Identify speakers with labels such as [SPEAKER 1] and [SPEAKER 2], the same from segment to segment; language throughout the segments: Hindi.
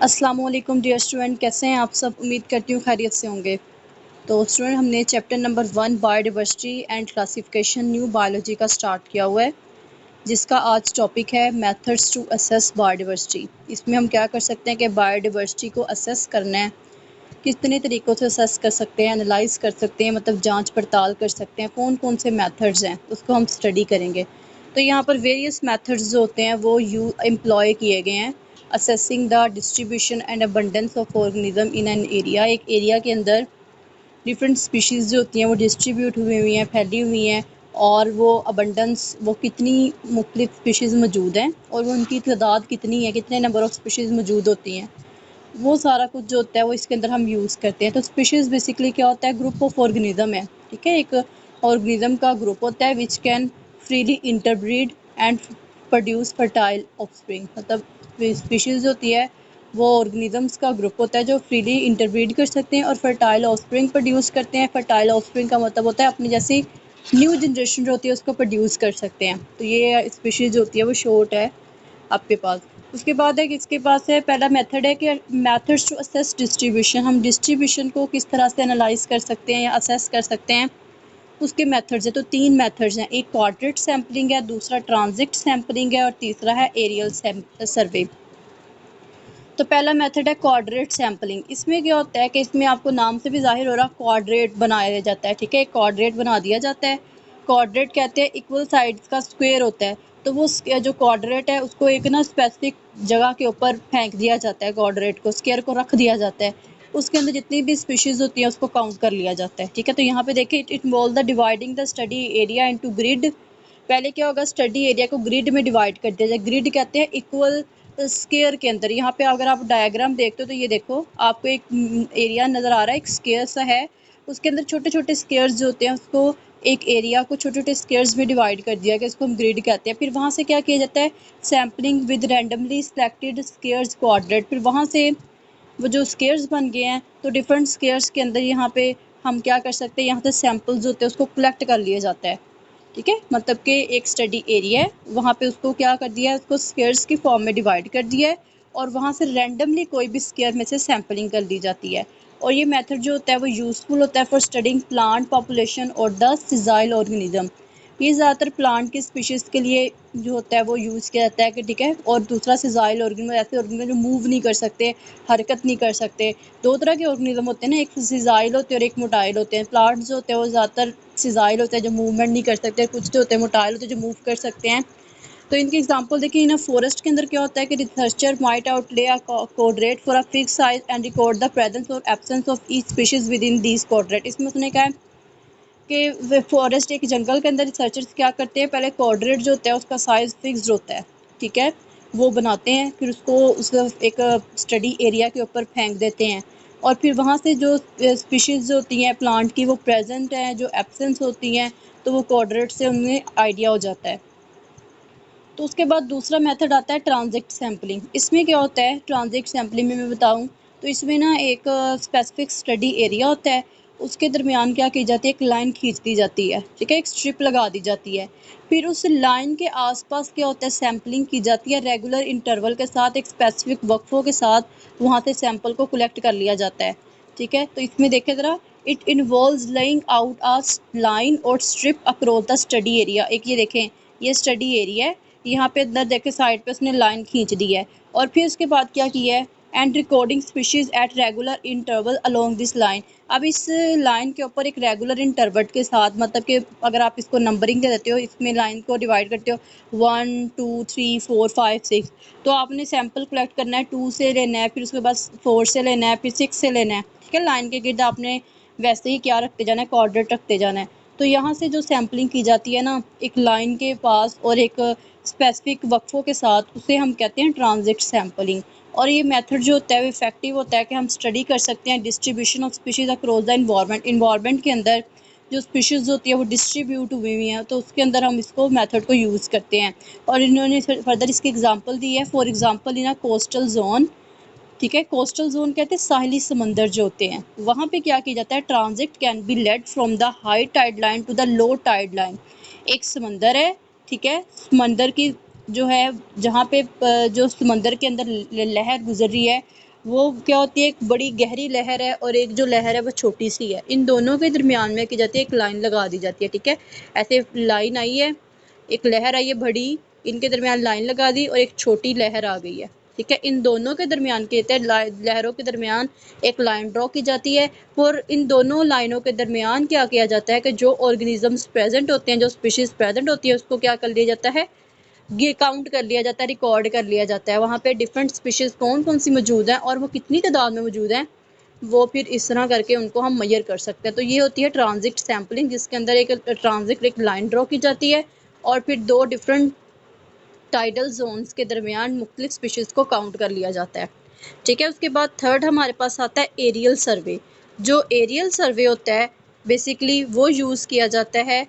[SPEAKER 1] अस्सलाम वालेकुम डियर स्टूडेंट, कैसे हैं आप सब। उम्मीद करती हूँ खैरियत से होंगे। तो स्टूडेंट, हमने chapter number 1 biodiversity and classification new biology का स्टार्ट किया हुआ है, जिसका आज टॉपिक है मेथड्स टू असेस बायोडाइवर्सिटी। इसमें हम क्या कर सकते हैं कि बायोडाइवर्सिटी को असेस करना है, कितने तरीक़ों से असेस कर सकते हैं, एनालाइज कर सकते हैं, मतलब जांच पड़ताल कर सकते हैं, कौन कौन से मेथड्स हैं उसको हम स्टडी करेंगे। तो यहाँ पर वेरियस मेथड्स जो होते हैं वो एम्प्लॉय किए गए हैं। Assessing the distribution and abundance of organism in an area. एक एरिया के अंदर डिफरेंट स्पीशीज़ जो होती हैं वो डिस्ट्रीब्यूट हुई हुई हैं, फैली हुई हैं, और वो अबंडेंस, वो कितनी मुख्तलिफ स्पीशीज़ मौजूद हैं और वो उनकी तादाद कितनी है, कितने नंबर ऑफ़ स्पीशीज़ मौजूद होती हैं, वो सारा कुछ जो होता है वो इसके अंदर हम यूज़ करते हैं। तो स्पीशीज़ बेसिकली क्या होता है, ग्रुप ऑफ ऑर्गेनिज्म है, ठीक है। एक ऑर्गेनिज्म का ग्रुप होता है which can freely interbreed and produce fertile offspring. मतलब स्पीशीज़ होती है वो ऑर्गेनिजम्स का ग्रुप होता है जो फ्रीली इंटरब्रीड कर सकते हैं और फर्टाइल ऑफस्प्रिंग प्रोड्यूस करते हैं। फर्टाइल ऑफस्प्रिंग का मतलब होता है अपनी जैसी न्यू जनरेशन जो होती है उसको प्रोड्यूस कर सकते हैं। तो ये स्पीशीज़ होती है वो शॉर्ट है आपके पास। उसके बाद है कि इसके पास है, पहला मेथड है कि मेथड्स टू असेस डिस्ट्रीब्यूशन। हम डिस्ट्रीब्यूशन को किस तरह से एनालाइज कर सकते हैं या असेस कर सकते हैं, उसके मेथड्स है। तो 3 मेथड्स हैं, एक क्वाड्रेट सैम्पलिंग है, दूसरा ट्रांजिट सैम्पलिंग है और तीसरा है एरियल सर्वे। तो पहला मेथड है क्वाड्रेट सैम्पलिंग। इसमें क्या होता है कि इसमें आपको नाम से भी जाहिर हो रहा, क्वाड्रेट बनाया जाता है, ठीक है। एक क्वाड्रेट बना दिया जाता है। क्वाड्रेट कहते हैं इक्वल साइड्स का स्क्वायर होता है। तो वो जो क्वाड्रेट है उसको एक ना स्पेसिफिक जगह के ऊपर फेंक दिया जाता है, क्वाड्रेट को, स्क्वायर को रख दिया जाता है। उसके अंदर जितनी भी स्पीशीज़ होती हैं उसको काउंट कर लिया जाता है, ठीक है। तो यहाँ पे देखिए, it involve the dividing the study area into grid. पहले क्या होगा, स्टडी एरिया को ग्रिड में डिवाइड कर दिया जाए। ग्रिड कहते हैं इक्वल स्क्वायर के अंदर। यहाँ पे अगर आप डायग्राम देखते हो तो ये देखो, आपको एक एरिया नज़र आ रहा है, एक स्क्वायर सा है, उसके अंदर छोटे छोटे स्क्वायर्स जो होते हैं उसको, एक एरिया को छोटे छोटे स्क्वायर्स में डिवाइड कर दिया गया, इसको हम ग्रिड कहते हैं। फिर वहाँ से क्या किया जाता है, sampling with randomly selected squares quadrat. फिर वहाँ से वो जो स्क्वायर्स बन गए हैं, तो डिफरेंट स्क्वायर्स के अंदर यहाँ पे हम क्या कर सकते हैं, यहाँ से सैम्पल्स होते हैं उसको कलेक्ट कर लिया जाता है, ठीक है। मतलब कि एक स्टडी एरिया है, वहाँ पे उसको क्या कर दिया है, उसको स्क्वायर्स की फॉर्म में डिवाइड कर दिया है और वहाँ से रैंडमली कोई भी स्क्वायर में से सैम्पलिंग कर ली जाती है। और ये मेथड जो होता है वो यूज़फुल होता है फॉर स्टडिंग प्लांट पॉपुलेशन और द सिजाइल ऑर्गेनिज्म। ये ज़्यादातर प्लांट की स्पीशीज़ के लिए जो होता है वो यूज़ किया जाता है कि ठीक है। और दूसरा सिजाइल ऑर्गेनिज्म, ऐसे ऑर्गेनिज्म जो मूव नहीं कर सकते, हरकत नहीं कर सकते। दो तरह के ऑर्गेनिज्म होते हैं ना, एक सिजाइल होते हैं और एक मोटाइल होते हैं। प्लांट्स जो होते हैं वो ज़्यादातर सिजाइल होते हैं जो मूवमेंट नहीं कर सकते, कुछ जो होते हैं मोटाइल होते हैं जो मूव कर सकते हैं। तो इनकी एग्जांपल देखिए, इन फॉरेस्ट के अंदर क्या होता है कि researcher might outlay a coordinate for a fix size and record the presence और absence of each species within these coordinate. इसमें उसने कहा है कि फॉरेस्ट, एक जंगल के अंदर रिसर्चर्स क्या करते हैं, पहले कोऑर्डिनेट जो होता है उसका साइज फिक्स्ड होता है, ठीक है, वो बनाते हैं, फिर उसको एक स्टडी एरिया के ऊपर फेंक देते हैं और फिर वहाँ से जो स्पीशीज़ जो होती हैं प्लांट की वो प्रेजेंट हैं, जो एब्सेंस होती हैं, तो वो कोऑर्डिनेट से उन्हें आइडिया हो जाता है। तो उसके बाद दूसरा मेथड आता है ट्रांजिट सैम्पलिंग। इसमें क्या होता है, ट्रांजिट सैम्पलिंग में मैं बताऊं तो इसमें ना एक स्पेसिफिक स्टडी एरिया होता है, उसके दरमियान क्या की जाती है, एक लाइन खींच दी जाती है, ठीक है, एक स्ट्रिप लगा दी जाती है। फिर उस लाइन के आसपास क्या होता है, सैम्पलिंग की जाती है रेगुलर इंटरवल के साथ, एक स्पेसिफिक वक्फों के साथ वहाँ से सैंपल को कलेक्ट कर लिया जाता है, ठीक है। तो इसमें देखें ज़रा, it involves laying out a line और strip across the study area. एक ये देखें, ये स्टडी एरिया है, यहाँ पे अंदर देखे साइड पे उसने लाइन खींच दी है और फिर उसके बाद क्या किया है, and recording species at regular interval along this line. अब इस लाइन के ऊपर एक रेगुलर इंटरवल के साथ, मतलब कि अगर आप इसको नंबरिंग दे देते हो, इसमें लाइन को डिवाइड करते हो 1 2 3 4 5 6, तो आपने सैंपल कलेक्ट करना है 2 से लेना है, फिर उसके बाद 4 से लेना है, फिर 6 से लेना है, ठीक है। लाइन के गिर्द आपने वैसे ही क्या रखते जाना है, कोऑर्डिनेट रखते जाना है। तो यहाँ से जो सैम्पलिंग की जाती है ना, एक लाइन के पास और एक स्पेसिफिक वक्फों के साथ, उसे हम कहते हैं ट्रांजिट सैम्पलिंग। और ये मेथड जो होता है वो इफेक्टिव होता है कि हम स्टडी कर सकते हैं distribution of species across the environment. Environment के अंदर जो स्पीशीज होती है वो डिस्ट्रीब्यूट हुई हुई हैं, तो उसके अंदर हम इसको मेथड को यूज़ करते हैं। और इन्होंने फर्दर इसकी एग्जांपल दी है, for example in a coastal zone, ठीक है। कोस्टल जोन कहते हैं साहिली समंदर जो होते हैं, वहाँ पे क्या किया जाता है, transect can be laid from the high tide line to the low tide line. एक समंदर है, ठीक है, समंदर की जो है, जहाँ पे जो समंदर के अंदर लहर गुजर रही है, वो क्या होती है, एक बड़ी गहरी लहर है और एक जो लहर है वो छोटी सी है। इन दोनों के दरमियान में की जाती है, एक लाइन लगा दी जाती है। ठीक है, ऐसे लाइन आई है, एक लहर आई है बड़ी, इनके दरमियान लाइन लगा दी और एक छोटी लहर आ गई है। ठीक है, इन दोनों के दरमियान कहते हैं, लहरों के दरमियान एक लाइन ड्रॉ की जाती है। और इन दोनों लाइनों के दरमियान क्या किया जाता है कि जो ऑर्गेनिजम्स प्रेजेंट होते हैं, जो स्पीशीज प्रेजेंट होती है, उसको क्या कर लिया जाता है, ये काउंट कर लिया जाता है, रिकॉर्ड कर लिया जाता है। वहाँ पे डिफरेंट स्पीशीज कौन कौन सी मौजूद हैं और वो कितनी तादाद में मौजूद हैं, वो फिर इस तरह करके उनको हम मेजर कर सकते हैं। तो ये होती है ट्रांजिट सैम्पलिंग, जिसके अंदर एक ट्रांजिट एक लाइन ड्रॉ की जाती है और फिर दो डिफरेंट टाइडल जोन्स के दरमियान मुख्तलिफ स्पीशीज़ को काउंट कर लिया जाता है। ठीक है, उसके बाद थर्ड हमारे पास आता है एरियल सर्वे। जो एरियल सर्वे होता है बेसिकली वो यूज़ किया जाता है,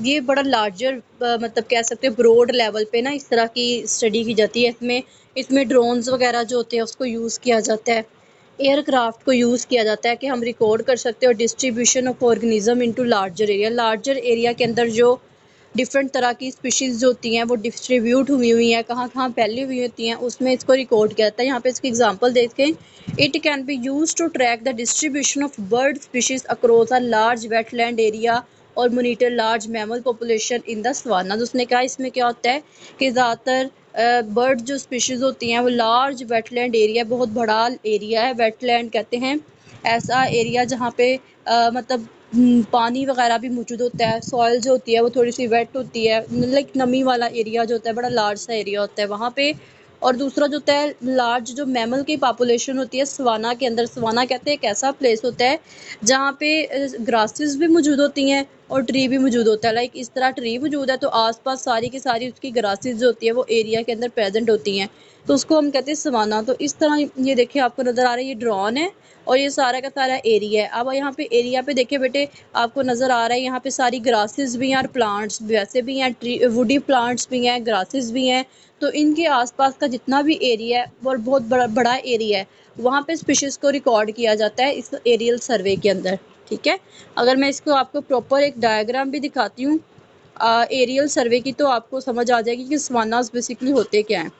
[SPEAKER 1] ये बड़ा लार्जर मतलब कह सकते हैं ब्रॉड लेवल पे ना इस तरह की स्टडी की जाती है। इसमें इसमें ड्रोन्स वगैरह जो होते हैं उसको यूज़ किया जाता है, एयरक्राफ्ट को यूज़ किया जाता है कि हम रिकॉर्ड कर सकते हैं। और distribution of organism into larger area के अंदर जो डिफरेंट तरह की स्पीशीज़ जो होती हैं वो डिस्ट्रीब्यूट हुई हुई हैं, कहाँ कहाँ फैली हुई होती हैं, उसमें इसको रिकॉर्ड किया जाता है। यहाँ पे इसकी एग्जांपल देखें, it can be used to track the distribution of bird species across a large wetland area और monitor large mammal population in the savanna. तो उसने कहा इसमें क्या होता है कि ज़्यादातर बर्ड जो स्पीशीज़ होती हैं वो लार्ज वेटलैंड एरिया, बहुत बड़ा एरिया है, वेटलैंड कहते हैं ऐसा एरिया जहाँ पे मतलब पानी वगैरह भी मौजूद होता है, सॉइल जो होती है वो थोड़ी सी वेट होती है, लाइक नमी वाला एरिया जो होता है, बड़ा लार्ज सा एरिया होता है वहाँ पे। और दूसरा जो होता है लार्ज जो मैमल की पॉपुलेशन होती है सवाना के अंदर। सवाना कहते हैं एक ऐसा प्लेस होता है जहाँ पे ग्रासेस भी मौजूद होती हैं और ट्री भी मौजूद होता है। लाइक इस तरह ट्री मौजूद है तो आसपास सारी की सारी उसकी ग्रासेस जो होती है वो एरिया के अंदर प्रेजेंट होती हैं, तो उसको हम कहते हैं सवाना। तो इस तरह ये देखिए आपको नज़र आ रहा है, ये ड्रॉन है और ये सारा का सारा एरिया है। अब यहाँ पे एरिया पे देखिए बेटे, आपको नज़र आ रहा है यहाँ पे सारी ग्रासेस भी हैं और प्लांट्स वैसे भी हैं, ट्री वुडी प्लांट्स भी हैं, ग्रासेस भी हैं। तो इनके आसपास का जितना भी एरिया है वो बहुत बड़ा बड़ा एरिया है, वहाँ पे स्पीशीज़ को रिकॉर्ड किया जाता है इस एरियल सर्वे के अंदर। ठीक है, अगर मैं इसको आपको प्रॉपर एक डायग्राम भी दिखाती हूँ एरियल सर्वे की, तो आपको समझ आ जाएगी कि सवानास बेसिकली होते क्या हैं।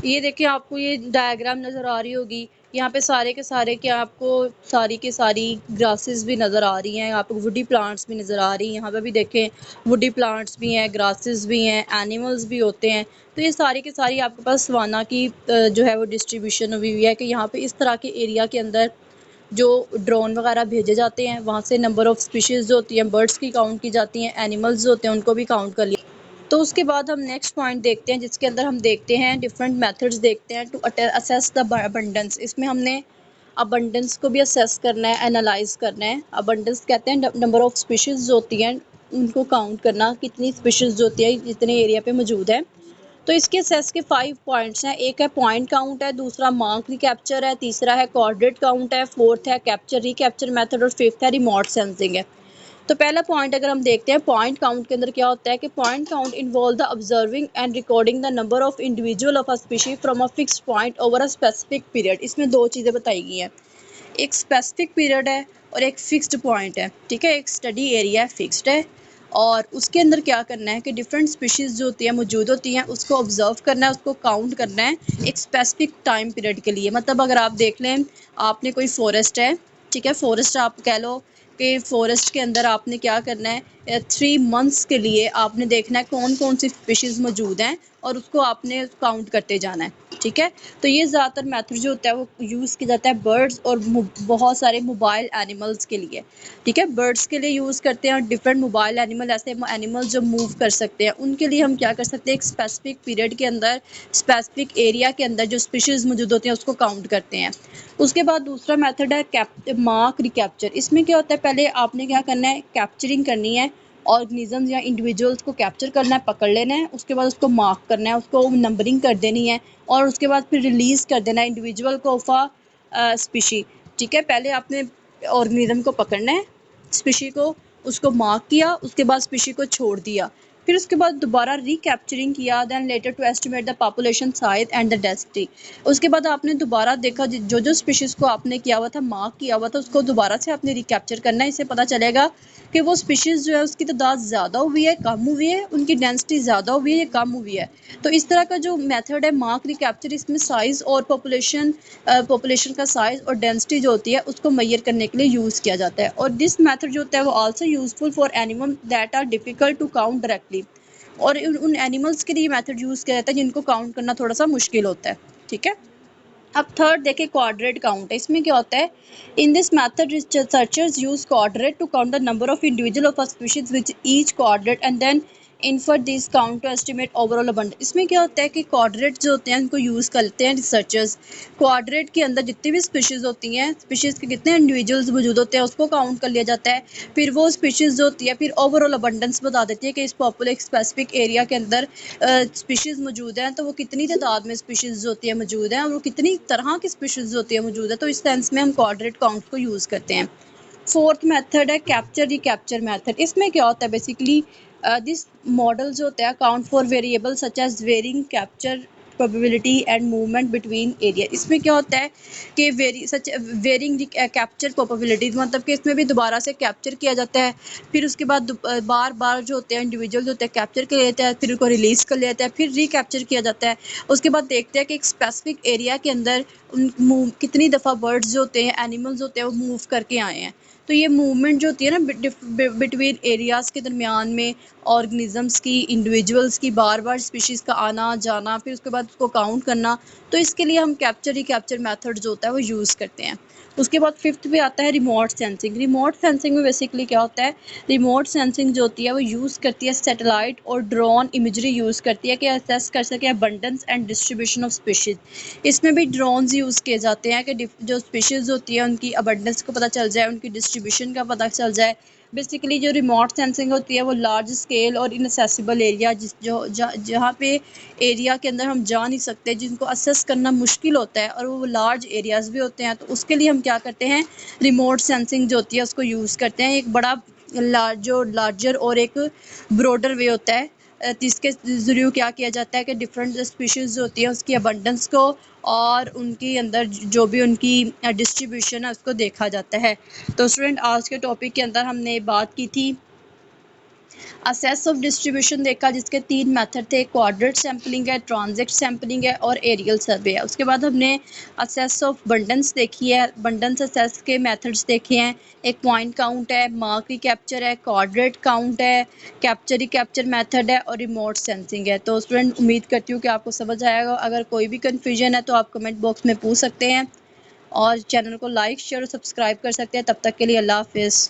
[SPEAKER 1] ये देखिए आपको ये डायग्राम नज़र आ रही होगी, यहाँ पे सारे के सारे क्या आपको सारी की सारी ग्रासेस भी नज़र आ रही हैं, आपको वुडी प्लांट्स भी नज़र आ रही हैं। यहाँ पे भी देखें वुडी प्लांट्स भी हैं, ग्रासेस भी हैं, एनिमल्स भी होते हैं। तो ये सारी की सारी आपके पास सवाना की जो है वो डिस्ट्रीब्यूशन हुई हुई है कि यहाँ पे इस तरह के एरिया के अंदर जो ड्रोन वगैरह भेजे जाते हैं, वहाँ से नंबर ऑफ़ स्पीशीज़ जो होती हैं बर्ड्स की काउंट की जाती हैं, एनिमल्स जो होते हैं उनको भी काउंट कर लिया। तो उसके बाद हम नेक्स्ट पॉइंट देखते हैं, जिसके अंदर हम देखते हैं डिफरेंट मेथड्स देखते हैं टू असेस द अबंडेंस। इसमें हमने अबंडेंस को भी असेस करना है, एनालाइज करना है। अबंडेंस कहते हैं नंबर ऑफ स्पीशीज़ जो होती हैं उनको काउंट करना, कितनी स्पीशीज़ जो होती है जितने एरिया पे मौजूद है। तो इसके असेस के 5 पॉइंट्स हैं। एक है पॉइंट काउंट है, दूसरा मार्क रिकैप्चर है, तीसरा है कोऑर्डिनेट काउंट है, फोर्थ है कैप्चर रिकैप्चर मेथड और फिफ्थ है रिमोट सेंसिंग है। तो पहला पॉइंट अगर हम देखते हैं पॉइंट काउंट के अंदर क्या होता है कि point count involve the observing and recording the number of individual of a species from a fixed point over a specific period. इसमें दो चीज़ें बताई गई हैं, एक स्पेसिफिक पीरियड है और एक फिक्स्ड पॉइंट है। ठीक है, एक स्टडी एरिया है, फिक्स्ड है, और उसके अंदर क्या करना है कि डिफरेंट स्पीशीज़ जो होती हैं मौजूद होती हैं उसको ऑब्जर्व करना है, उसको काउंट करना है एक स्पेसिफिक टाइम पीरियड के लिए। मतलब अगर आप देख लें आपने कोई फॉरेस्ट है, ठीक है, फॉरेस्ट आप कह लो कि फ़ॉरेस्ट के अंदर आपने क्या करना है 3 मंथ्स के लिए आपने देखना है कौन कौन सी स्पीशीज़ मौजूद हैं और उसको आपने काउंट करते जाना है। ठीक है, तो ये ज़्यादातर मेथड जो होता है वो यूज़ किया जाता है बर्ड्स और बहुत सारे मोबाइल एनिमल्स के लिए। ठीक है, बर्ड्स के लिए यूज़ करते हैं और डिफरेंट मोबाइल एनिमल ऐसे एनिमल्स जो मूव कर सकते हैं उनके लिए हम क्या कर सकते हैं एक स्पेसिफिक पीरियड के अंदर स्पेसिफिक एरिया के अंदर जो स्पीशीज़ मौजूद होती हैं उसको काउंट करते हैं। उसके बाद दूसरा मेथड है मार्क रिकैप्चर। इसमें क्या होता है पहले आपने क्या करना है कैप्चरिंग करनी है, ऑर्गेनिजम्स या इंडिविजुअल्स को कैप्चर करना है, पकड़ लेना है, उसके बाद उसको मार्क करना है, उसको नंबरिंग कर देनी है और उसके बाद फिर रिलीज़ कर देना है इंडिविजुअल को ऑफ अ स्पीशी। ठीक है, पहले आपने ऑर्गेनिज्म को पकड़ना है, स्पीशी को, उसको मार्क किया, उसके बाद स्पीशी को छोड़ दिया। फिर उसके बाद दोबारा रिकैप्चरिंग किया, then later to estimate the population size and the density. उसके बाद आपने दोबारा देखा जो जो स्पीशीज़ को आपने किया हुआ था, मार्क किया हुआ था, उसको दोबारा से आपने रिकैप्चर करना है। इससे पता चलेगा कि वो स्पीशीज़ जो है उसकी तादाद ज़्यादा हुई है, कम हुई है, उनकी डेंसिटी ज़्यादा हुई है या कम हुई है। तो इस तरह का जो मेथड है मार्क रिकैप्चर, इसमें साइज़ और पॉपुलेशन का साइज़ और डेंसिटी जो होती है उसको मेजर करने के लिए यूज़ किया जाता है। और दिस मेथड जो होता है वो also useful for animal that are difficult to count directly. और उन एनिमल्स के लिए मेथड यूज़ किया जाता है जिनको काउंट करना थोड़ा सा मुश्किल होता है। ठीक है। अब थर्ड देखिए क्वाड्रेट काउंट है। इसमें क्या होता है, in this method researchers use quadrat to count the number of individual of a species which each quadrat and then infer this count to estimate overall abundance. इसमें क्या होता है कि क्वाड्रेट जो होते हैं उनको यूज़ करते हैं रिसर्चर्स। क्वाड्रेट के अंदर जितनी भी स्पीशीज़ होती हैं, स्पीशीज़ के कितने इंडिविजुअल्स मौजूद होते हैं उसको काउंट कर लिया जाता है। फिर वो स्पीशीज़ जो होती है फिर ओवरऑल अबंडेंस बता देती है कि इस पॉपुलर स्पेसिफिक एरिया के अंदर स्पीशीज़ मौजूद हैं, तो वो कितनी तादाद में स्पीशीज़ होती है मौजूद हैं और वो कितनी तरह की स्पीशीज़ होती है मौजूद है। तो इस सेंस में हम क्वाड्रेट काउंट को यूज़ करते हैं। फोर्थ मेथड है कैप्चर रिकैप्चर मेथड। इसमें क्या होता है बेसिकली दिस मॉडल जो होता है account for variable such as varying capture probability and movement between area. इसमें क्या होता है कि वेरिंग कैप्चर प्रोबेबिलिटी, मतलब कि इसमें भी दोबारा से कैप्चर किया जाता है। फिर उसके बाद बार बार जो होते हैं इंडिविजुअल होते हैं कैप्चर कर लेते हैं, फिर उनको रिलीज़ कर लेते हैं, फिर रिकैप्चर किया जाता है। उसके बाद देखते हैं कि एक स्पेसिफिक एरिया के अंदर कितनी दफ़ा बर्ड्स जो होते हैं, एनिमल्स होते हैं, वो मूव करके आए हैं। तो ये मूवमेंट जो होती है ना बिटवीन एरियाज़ के दरमियान में ऑर्गेनिजम्स की, इंडिविजुअल्स की, बार बार स्पीशीज़ का आना जाना, फिर उसके बाद उसको काउंट करना, तो इसके लिए हम कैप्चर रिकैप्चर मेथड जो होता है वो यूज़ करते हैं। उसके बाद फिफ्थ पे आता है रिमोट सेंसिंग। रिमोट सेंसिंग में बेसिकली क्या होता है, रिमोट सेंसिंग जो होती है वो यूज़ करती है सैटेलाइट और ड्रोन इमेजरी यूज़ करती है कि असेस कर सके abundance and distribution of species. इसमें भी ड्रोन्स यूज़ किए जाते हैं कि जो स्पीशीज़ होती है उनकी अबंडेंस को पता चल जाए, उनकी डिस्ट्रीब्यूशन का पता चल जाए। बेसिकली जो रिमोट सेंसिंग होती है वो लार्ज स्केल और इनएसेसिबल एरिया जहाँ पे एरिया के अंदर हम जा नहीं सकते, जिनको असेस करना मुश्किल होता है और वो लार्ज एरियाज़ भी होते हैं, तो उसके लिए हम क्या करते हैं, रिमोट सेंसिंग जो होती है उसको यूज़ करते हैं। एक बड़ा लार्जर और एक ब्रॉडर वे होता है जिसके ज़रिए क्या किया जाता है कि डिफरेंट स्पीशीज़ जो होती है उसकी अबंडेंस को और उनके अंदर जो भी उनकी डिस्ट्रीब्यूशन है उसको देखा जाता है। तो स्टूडेंट आज के टॉपिक के अंदर हमने बात की थी असेस ऑफ डिस्ट्रीब्यूशन देखा, जिसके 3 मेथड थे, क्वाड्रेट सैम्पलिंग है, ट्रांजिट सैम्पलिंग है और एरियल सर्वे है। उसके बाद हमने असेस ऑफ बंडन्स देखी है, बंडन्स असेस के मेथड्स देखे हैं। एक पॉइंट काउंट है, मार्क रिकैप्चर है, क्वाड्रेट काउंट है, कैप्चर रिकैप्चर मेथड है और रिमोट सेंसिंग है। तो स्टूडेंट उम्मीद करती हूँ कि आपको समझ आएगा। अगर कोई भी कन्फ्यूजन है तो आप कमेंट बॉक्स में पूछ सकते हैं और चैनल को लाइक शेयर और सब्सक्राइब कर सकते हैं। तब तक के लिए अल्लाह हाफिज़।